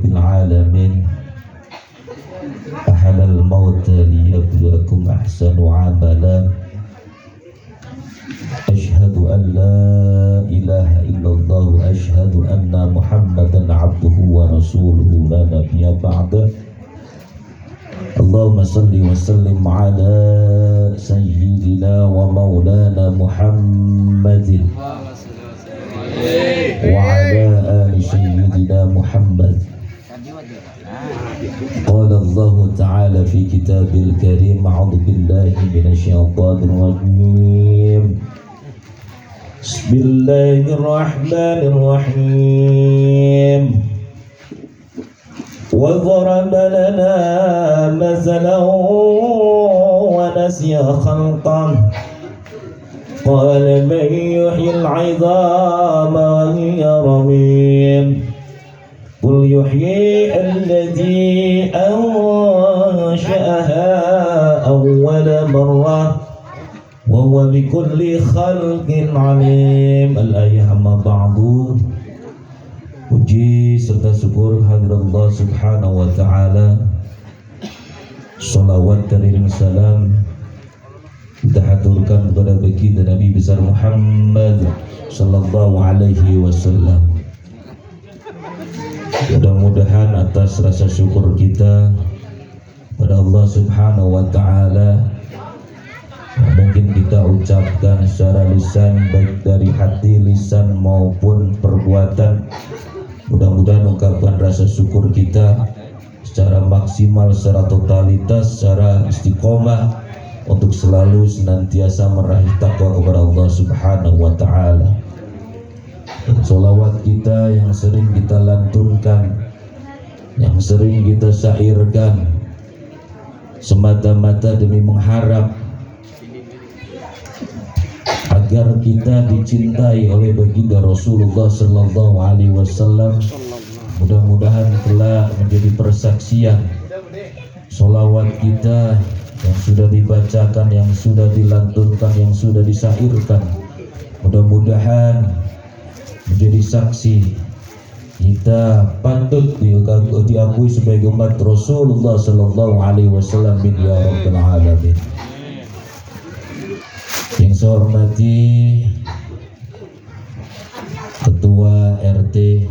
Rabbil Alamin Ahalal mauta liyabluwakum ahsanu amala. Ashhadu an la ilaha illallah wa ashhadu anna Muhammadan abduhu wa rasuluhu la nabiyya ba'da. Allahumma salli wa sallim ala sayyidina wa maulana Muhammadin wa ala ali sayyidina Muhammad. Qala Allah ta'ala fi kitabil karim, a'udzu billahi minasyaitonir rajim. Bismillahirrahmanirrahim. Wa dharaba lana mathalan wa nasiya khalqan. Qala man yuhyil 'idhama wa hiya ramim. Qul yuhyi alladhi ansha'aha awwala marrah wa huwa bikulli khalqin 'alim. Al-ayah amma ba'du. Puji serta syukur hadirat Allah subhanahu wa ta'ala. Salawat dan salam kita haturkan kepada baginda Nabi besar Muhammad sallallahu alaihi wasallam. Mudah-mudahan atas rasa syukur kita pada Allah subhanahu wa ta'ala mungkin kita ucapkan secara lisan, baik dari hati, lisan maupun perbuatan. Mudah-mudahan ungkapkan rasa syukur kita secara maksimal, secara totalitas, secara istiqomah untuk selalu senantiasa meraih takwa kepada Allah subhanahu wa ta'ala. Salawat kita yang sering kita lantunkan, yang sering kita syairkan, semata-mata demi mengharap agar kita dicintai oleh baginda Rasulullah sallallahu alaihi wasallam. Mudah-mudahan telah menjadi persaksian salawat kita yang sudah dibacakan, yang sudah dilantunkan, yang sudah disyairkan. Mudah-mudahan menjadi saksi kita patut diakui sebagai umat Rasulullah sallallahu alaihi wasallam bin ya rabbil alamin. Yang saya hormati Ketua RT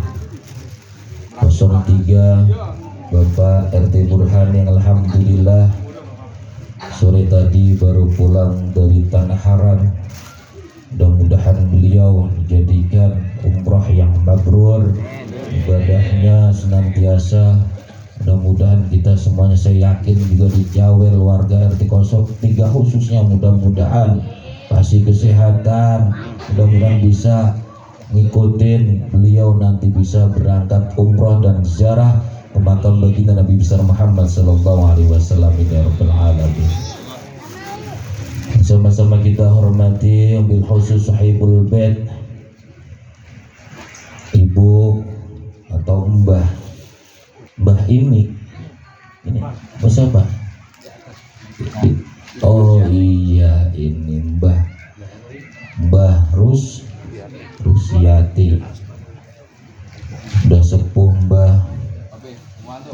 03 Bapak RT Burhan yang alhamdulillah sore tadi baru pulang dari Tanah Haram. Mudah-mudahan beliau dijadikan umrah yang mabrur, ibadahnya senantiasa. Mudah-mudahan kita semuanya, saya yakin juga dijawel warga RT 03 khususnya, mudah-mudahan kasih kesehatan, mudah-mudahan bisa ngikutin beliau nanti bisa berangkat umrah dan ziarah ke makam baginda Nabi besar Muhammad sallallahu alaihi wasallam ya rabbal alamin. Sama-sama kita hormati bil khusus sahibul bait, ibu atau mbah ini siapa? Oh iya, ini mbah Rusiati, udah sepuh mbah.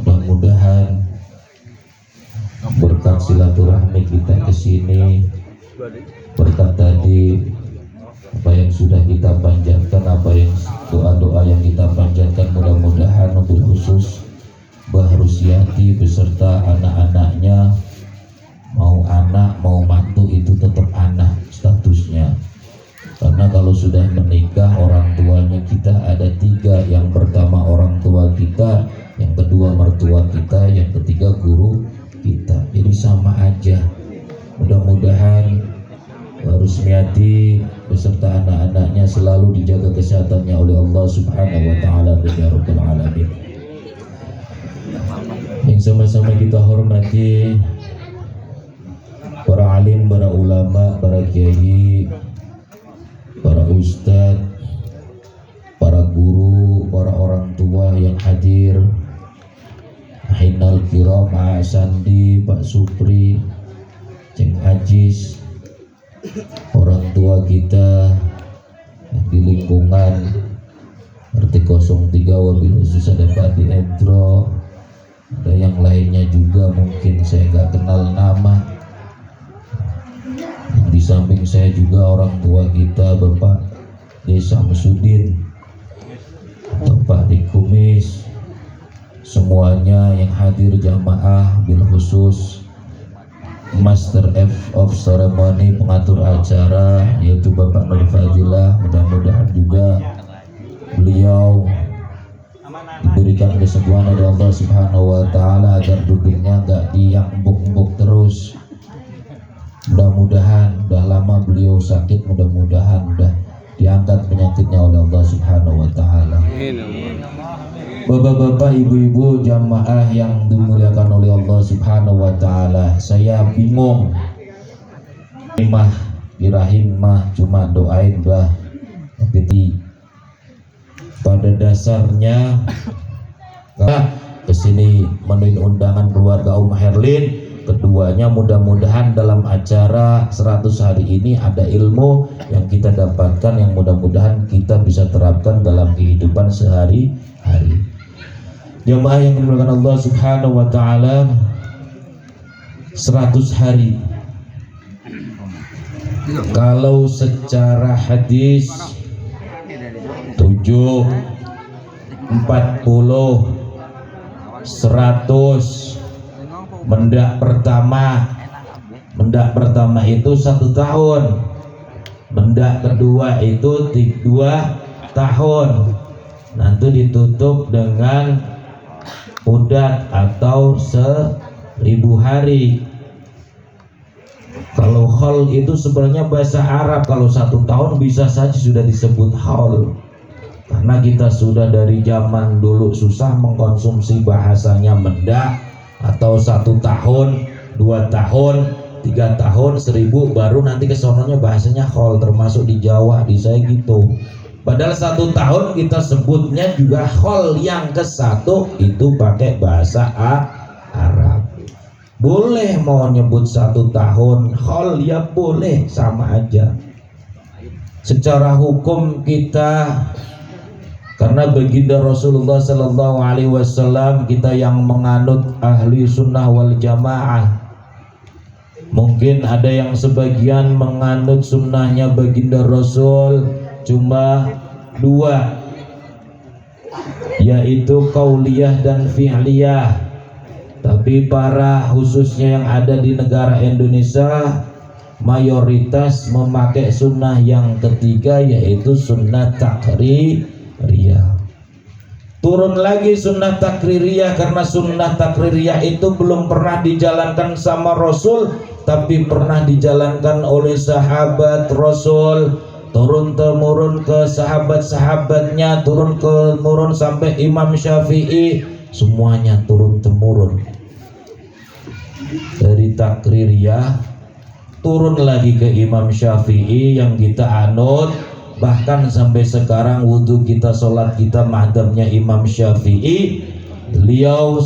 Mudah-mudahan berkat silaturahmi kita kesini, berkat tadi apa yang sudah kita panjatkan, apa yang doa-doa yang kita panjatkan, mudah-mudahan mobil khusus Mbah Rusiati beserta anak-anaknya, mau anak mau mantu itu tetap anak statusnya, karena kalau sudah menikah orang tuanya kita ada 3. Yang pertama orang tua kita, yang kedua mertua kita, yang ketiga guru kita, jadi sama aja. Mudah-mudahan Rusmiati beserta anak-anaknya selalu dijaga kesehatannya oleh Allah subhanahu wa ta'ala ya rabbal alamin. Yang sama-sama kita hormati para alim, para ulama, para kiai, para ustadz, para guru, para orang tua yang hadir, Hinal Kiram, Pak Sandi, Pak Supri, Ceng Ajis, orang tua kita di lingkungan RT 03 wabil khusus ada Pak Di Endro, ada yang lainnya juga mungkin saya nggak kenal nama. Di samping saya juga orang tua kita Bapak Desa Samsudin, Bapak Di Kumis, semuanya yang hadir jamaah, bil khusus Master of Ceremony, pengatur acara yaitu Bapak Nur Fadilah. Mudah-mudahan juga beliau diberikan kesembuhan oleh Allah Subhanahu wa Ta'ala agar duduknya nggak diambuk-ambuk terus. Mudah-mudahan udah lama beliau sakit, mudah-mudahan udah diangkat penyakitnya oleh Allah Subhanahu wa Ta'ala. Bapak-bapak, ibu-ibu, jamaah yang dimuliakan oleh Allah Subhanahu wa Ta'ala, saya bingung. Irahim mah cuma doain bah, tapi pada dasarnya kesini menuin undangan keluarga Herlin. Keduanya mudah-mudahan dalam acara 100 hari ini ada ilmu yang kita dapatkan yang mudah-mudahan kita bisa terapkan dalam kehidupan sehari-hari. Jamaah yang dimuliakan Allah Subhanahu wa Ta'ala, 100 hari kalau secara hadis 7, 40, 100. Mendak pertama itu 1 tahun, mendak kedua itu 2 tahun, nanti ditutup dengan udat atau 1000 hari. Kalau haul itu sebenarnya bahasa Arab, kalau 1 tahun bisa saja sudah disebut haul, karena kita sudah dari zaman dulu susah mengkonsumsi bahasanya mendak atau 1 tahun, 2 tahun, 3 tahun, 1000, baru nanti kesononya bahasanya haul, termasuk di Jawa, di saya gitu. Padahal 1 tahun kita sebutnya juga haul, yang ke-1 itu pakai bahasa Arab. Boleh mau nyebut 1 tahun haul ya boleh, sama aja. Secara hukum kita, karena baginda Rasulullah Sallallahu Alaihi Wasallam, kita yang menganut ahli sunnah wal jamaah. Mungkin ada yang sebagian menganut sunnahnya baginda Rasul cuma 2, yaitu qauliyah dan fi'liyah. Tapi para khususnya yang ada di negara Indonesia mayoritas memakai sunnah yang ketiga, yaitu sunnah takririyah. Turun lagi sunnah takririyah, karena sunnah takririyah itu belum pernah dijalankan sama Rasul, tapi pernah dijalankan oleh sahabat Rasul, turun temurun ke sahabat-sahabatnya, turun sampai Imam Syafi'i, semuanya turun temurun. Dari takririyah turun lagi ke Imam Syafi'i yang kita anut. Bahkan sampai sekarang wudhu kita, sholat kita madhabnya Imam Syafi'i. Beliau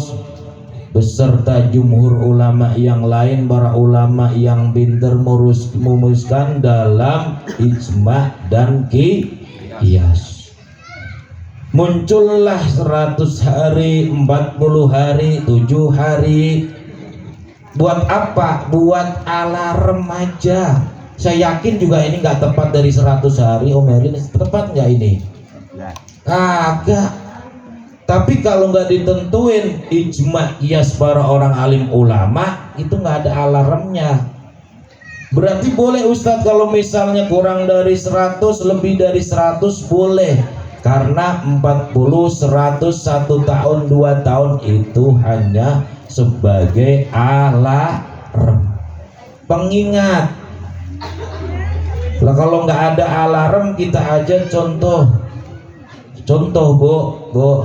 beserta jumhur ulama yang lain, para ulama yang pintar merumuskan dalam ijma dan qiyas. Muncullah 100 hari, 40 hari, 7 hari. Buat apa? Buat alarm aja. Saya yakin juga ini nggak tepat dari 100 hari. Om Herlin, tepat nggak ini? Kagak. Tapi kalau nggak ditentuin ijma qiyas para orang alim ulama, itu nggak ada alarmnya. Berarti boleh Ustadz kalau misalnya kurang dari 100, lebih dari 100 boleh. Karena 40, 100, 1 tahun, 2 tahun itu hanya sebagai alarm, pengingat. Lah kalau nggak ada alarm, kita aja contoh bu,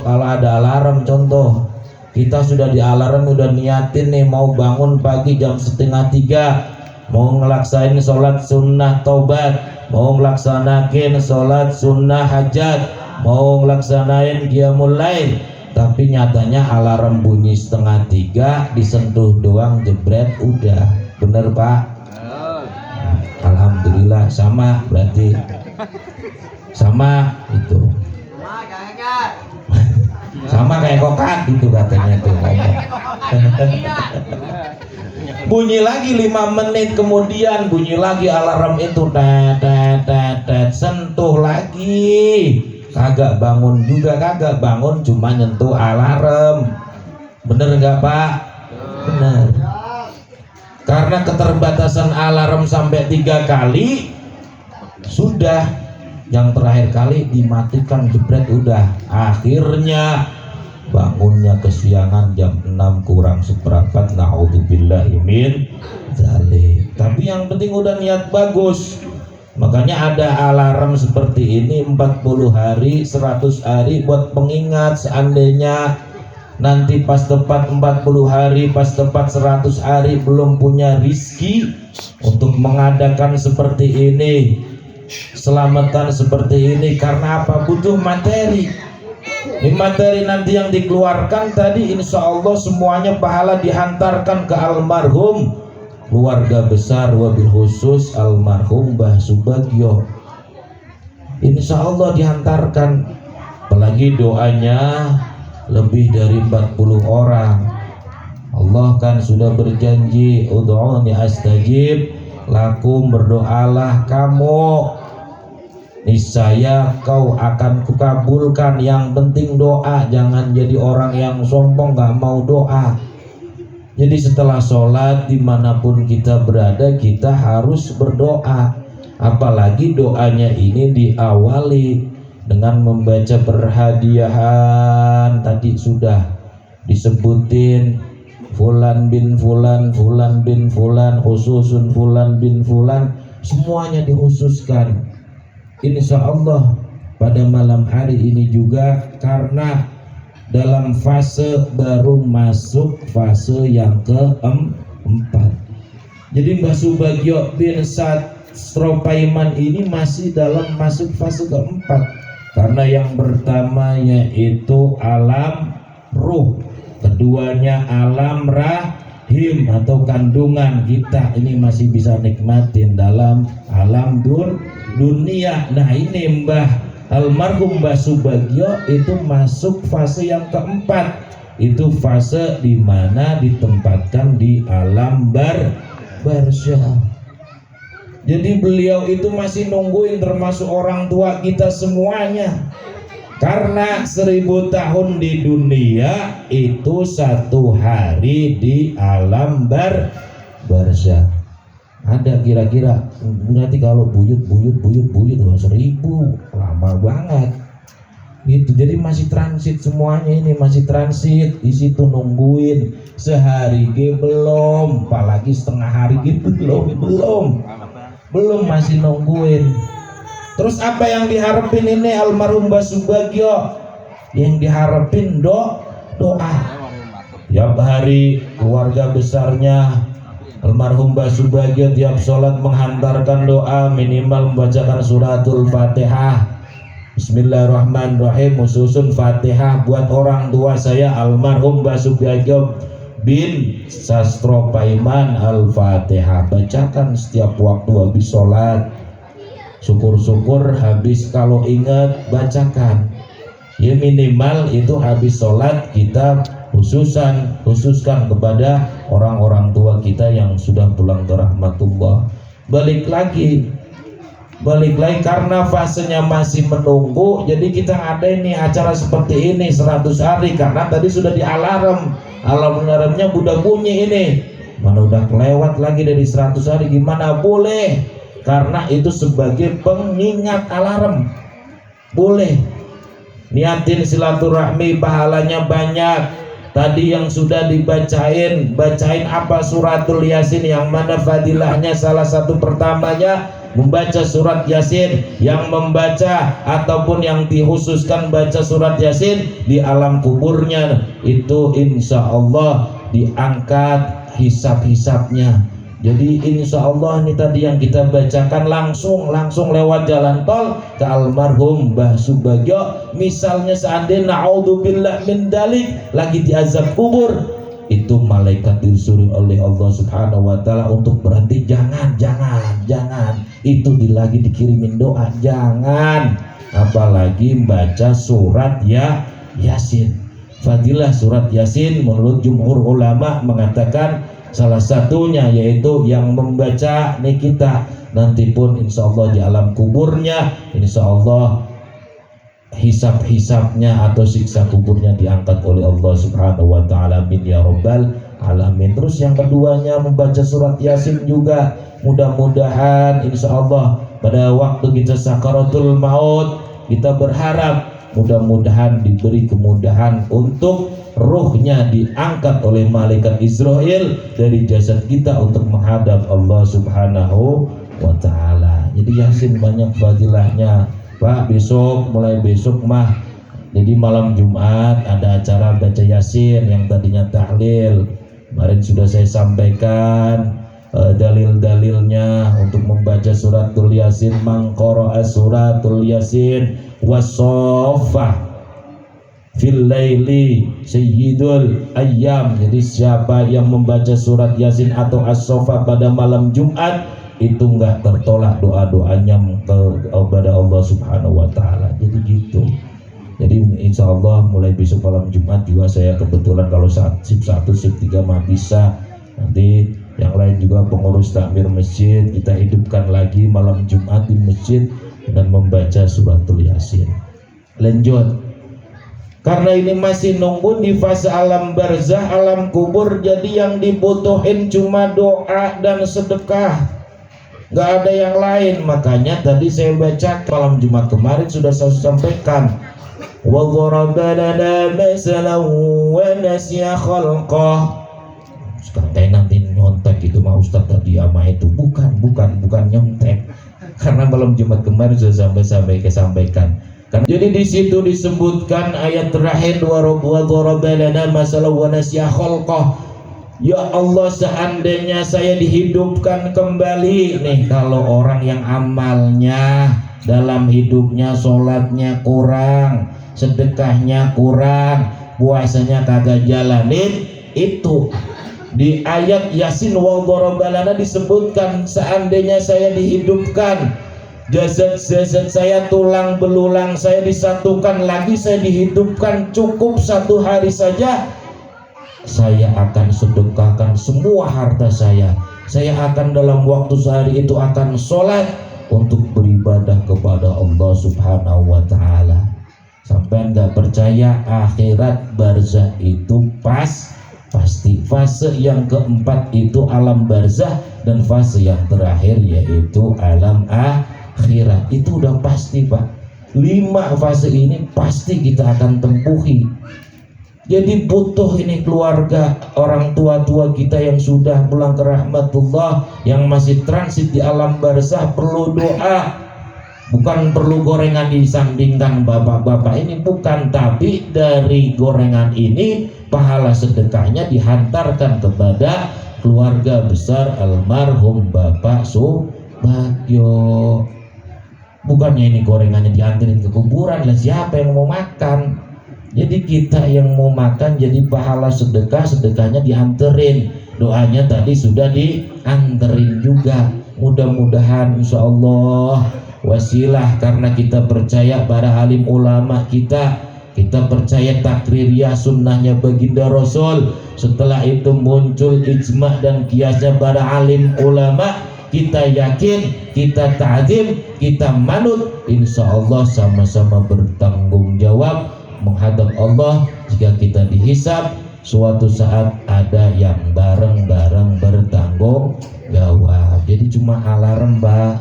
kalau ada alarm, contoh kita sudah di alarm, udah niatin nih mau bangun pagi jam 2:30, mau ngelaksain sholat sunnah taubat, mau ngelaksanain sholat sunnah hajat, mau ngelaksanain qiyamul lail, tapi nyatanya alarm bunyi 2:30, disentuh doang jebret udah. Bener Pak? Alhamdulillah, sama berarti, sama itu. Sama kayak kokak gitu katanya tuh. Bunyi lagi 5 menit kemudian bunyi lagi alarm itu, sentuh lagi, kagak bangun juga, kagak bangun, cuma nyentuh alarm. Bener nggak Pak? Bener. Karena keterbatasan alarm sampai 3 kali, sudah yang terakhir kali dimatikan jebret, udah akhirnya bangunnya kesiangan jam 6 kurang seperempat. Naudzubillahi min dzalik. Tapi yang penting udah niat bagus. Makanya ada alarm seperti ini 40 hari 100 hari buat pengingat. Seandainya nanti pas tepat 40 hari, pas tepat 100 hari belum punya rizki untuk mengadakan seperti ini, selamatan seperti ini. Karena apa? Butuh materi. Ini materi nanti yang dikeluarkan tadi, insya Allah semuanya pahala dihantarkan ke almarhum keluarga besar, wabil khusus almarhum Mbah Subagio. Insya Allah dihantarkan. Apalagi doanya lebih dari 40 orang. Allah kan sudah berjanji, ud'uni astajib lakum, berdoalah kamu, niscaya kau akan kukabulkan. Yang penting doa, jangan jadi orang yang sombong gak mau doa. Jadi setelah sholat dimanapun kita berada, kita harus berdoa. Apalagi doanya ini diawali dengan membaca perhadiahan. Tadi sudah disebutin fulan bin fulan, fulan bin fulan, khususun fulan bin fulan, semuanya dikhususkan. Insya Allah pada malam hari ini juga, karena dalam fase baru masuk fase yang keempat. Jadi Mbah Subagio bin Stropaiman ini masih dalam masuk fase keempat. Karena yang pertama yaitu alam ruh, keduanya alam rahim atau kandungan. Kita ini masih bisa nikmatin dalam alam dunia. Nah ini Mbah almarhum Mbah Subagio itu masuk fase yang keempat. Itu fase dimana ditempatkan di alam barzah. Jadi beliau itu masih nungguin, termasuk orang tua kita semuanya. Karena 1000 tahun di dunia itu 1 hari di alam barzah. Ada kira-kira nanti kalau buyut 1000, lama banget gitu. Jadi masih transit semuanya, ini masih transit di situ nungguin. Sehari belum, apalagi setengah hari belum masih nungguin. Terus apa yang diharapin ini almarhum Mbah Subagio? Yang diharapin doa. Tiap hari keluarga besarnya almarhum Mbah Subagio tiap sholat menghantarkan doa, minimal membacakan suratul Fatihah, Bismillahirrahmanirrahim, susun Fatihah buat orang tua saya almarhum Mbah Subagio bin Stropaiman. Al-Fatihah bacakan setiap waktu habis sholat. Syukur-syukur habis kalau ingat bacakan. Ya minimal itu habis sholat kita khususkan kepada orang-orang tua kita yang sudah pulang ke rahmatullah. Balik lagi karena fasenya masih menunggu, jadi kita ada ini acara seperti ini 100 hari. Karena tadi sudah di alarmnya udah bunyi ini, mana udah kelewat lagi dari 100 hari, gimana boleh? Karena itu sebagai pengingat alarm, boleh niatin silaturahmi, pahalanya banyak. Tadi yang sudah bacain apa? Suratul Yasin, yang mana fadilahnya salah satu pertamanya membaca surat Yasin. Yang membaca ataupun yang dikhususkan baca surat Yasin di alam kuburnya itu insya Allah diangkat hisab-hisabnya. Jadi insya Allah ini tadi yang kita bacakan langsung lewat jalan tol ke almarhum Mbah Subagio. Misalnya seandainya naudzubillah min dzalik lagi diazab kubur, itu malaikat disuruh oleh Allah Subhanahu wa taala untuk berhenti. Jangan itu lagi dikirimin doa, jangan. apalagi baca surat Yasin. Fadilah surat Yasin menurut jumhur ulama mengatakan salah satunya yaitu yang membaca kita nanti pun insya Allah di alam kuburnya, insya Allah hisab-hisabnya atau siksa kuburnya diangkat oleh Allah Subhanahu wa ta'ala. Amin ya rabbal alamin. Terus yang keduanya membaca surat Yasin juga, mudah-mudahan insya Allah pada waktu kita sakaratul maut kita berharap mudah-mudahan diberi kemudahan untuk ruhnya diangkat oleh malaikat Israel dari jasad kita untuk menghadap Allah Subhanahu wa ta'ala. Jadi Yasin banyak fadilahnya Pak. Mulai besok mah jadi malam Jumat ada acara baca Yasin yang tadinya tahlil. Kemarin sudah saya sampaikan dalil-dalilnya untuk membaca suratul Yasin. Man qara'a suratul Yasin wasofa fil laili sayyidul ayyam. Jadi siapa yang membaca surat Yasin atau as-sofa pada malam Jumat itu enggak tertolak doa-doanya kepada Allah Subhanahu wa ta'ala. Jadi gitu. Jadi insya Allah mulai besok malam Jumat juga saya kebetulan kalau sip 1 sip 3 mah bisa. Nanti yang lain juga pengurus takmir masjid kita hidupkan lagi malam Jumat di masjid dengan membaca suratul Yasin. Lanjut. Karena ini masih nunggu di fase alam barzah, alam kubur, jadi yang dibutuhin cuma doa dan sedekah, nggak ada yang lain. Makanya tadi saya baca malam Jumat kemarin sudah saya sampaikan, wa dharaba lana masalan wa nasiya khalqah. Sekarang nanti nyontek itu mah Ustaz tadi ama itu bukan nyontek, karena malam Jumat kemarin sudah sampaikan. Jadi di situ disebutkan ayat terakhir wa dharaba lana masalan wa nasiya khalqah. Ya Allah, seandainya saya dihidupkan kembali nih, kalau orang yang amalnya dalam hidupnya sholatnya kurang, sedekahnya kurang, puasanya kagak jalanin, itu di ayat Yasin wa dharaba lana disebutkan seandainya saya dihidupkan, jasad saya tulang belulang saya disatukan lagi, saya dihidupkan cukup 1 hari saja, saya akan sedekahkan semua harta saya akan dalam waktu sehari itu akan sholat untuk beribadah kepada Allah Subhanahu wa ta'ala. Sampai nggak percaya akhirat barzah itu pasti. Fase yang keempat itu alam barzah, dan fase yang terakhir yaitu alam akhirat. Itu udah pasti Pak. 5 fase ini pasti kita akan tempuhi. Jadi butuh ini keluarga, orang tua-tua kita yang sudah pulang ke rahmatullah, yang masih transit di alam barzah perlu doa. Bukan perlu gorengan disandingkan bapak-bapak ini, bukan. Tapi dari gorengan ini pahala sedekahnya dihantarkan kepada keluarga besar almarhum Bapak Subagio. Bukannya ini gorengannya dianterin ke kuburan, lah siapa yang mau makan? Jadi kita yang mau makan, jadi pahala sedekahnya dianterin, doanya tadi sudah dianterin juga. Mudah-mudahan insya Allah wasilah, karena kita percaya para alim ulama kita percaya takririah sunnahnya baginda Rasul. Setelah itu muncul ijma' dan kiasnya para alim ulama, kita yakin, kita ta'zim, kita manut, insya Allah sama-sama bertanggung jawab menghadap Allah. Jika kita dihisab, suatu saat ada yang bareng-bareng bertanggung jawab. Jadi cuma alarm Mbak,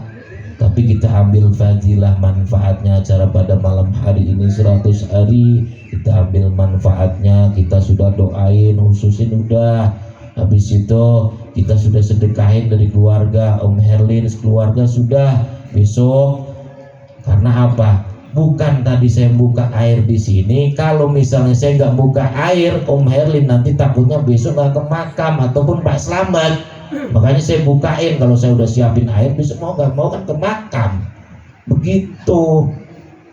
tapi kita ambil fadilah manfaatnya. Acara pada malam hari ini 100 hari, kita ambil manfaatnya. Kita sudah doain, khususin udah. Habis itu kita sudah sedekahin dari keluarga, Om Herlin keluarga sudah. Besok karena apa? Bukan tadi saya buka air di sini. Kalau misalnya saya nggak buka air, Om Herlin nanti takutnya besok nggak ke makam, ataupun Pak Slamet. Makanya saya bukain. Kalau saya udah siapin air, besok mau nggak mau kan ke makam. Begitu.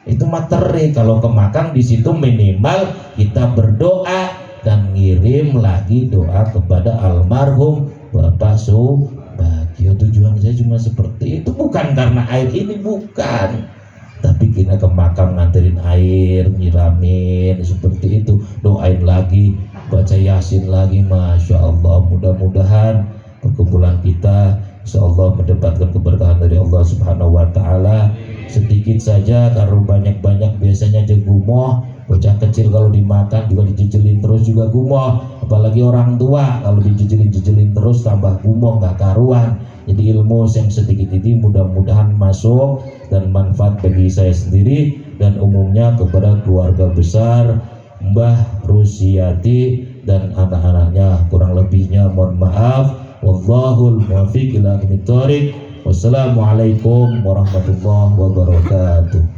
Itu materi. Kalau ke makam di situ minimal kita berdoa dan ngirim lagi doa kepada almarhum Bapak Subagio. Tujuan saya cuma seperti itu, bukan karena air ini, bukan. tapi kita ke makam nganterin air, nyiramin seperti itu, doain lagi, baca yasin lagi. Masya Allah, mudah-mudahan perkumpulan kita insya Allah mendapatkan keberkahan dari Allah Subhanahu wa Ta'ala. Sedikit saja, kalau banyak-banyak biasanya aja gumoh. Bocah kecil kalau dimakan juga dijejelin terus juga gumoh, apalagi orang tua kalau dijejelin terus tambah gumoh nggak karuan. Jadi ilmu yang sedikit ini mudah-mudahan masuk dan manfaat bagi saya sendiri dan umumnya kepada keluarga besar Mbah Rusiati dan anak-anaknya. Kurang lebihnya mohon maaf. Wallahul muwaffiq ila aqwamit thoriq. Wassalamualaikum warahmatullahi wabarakatuh.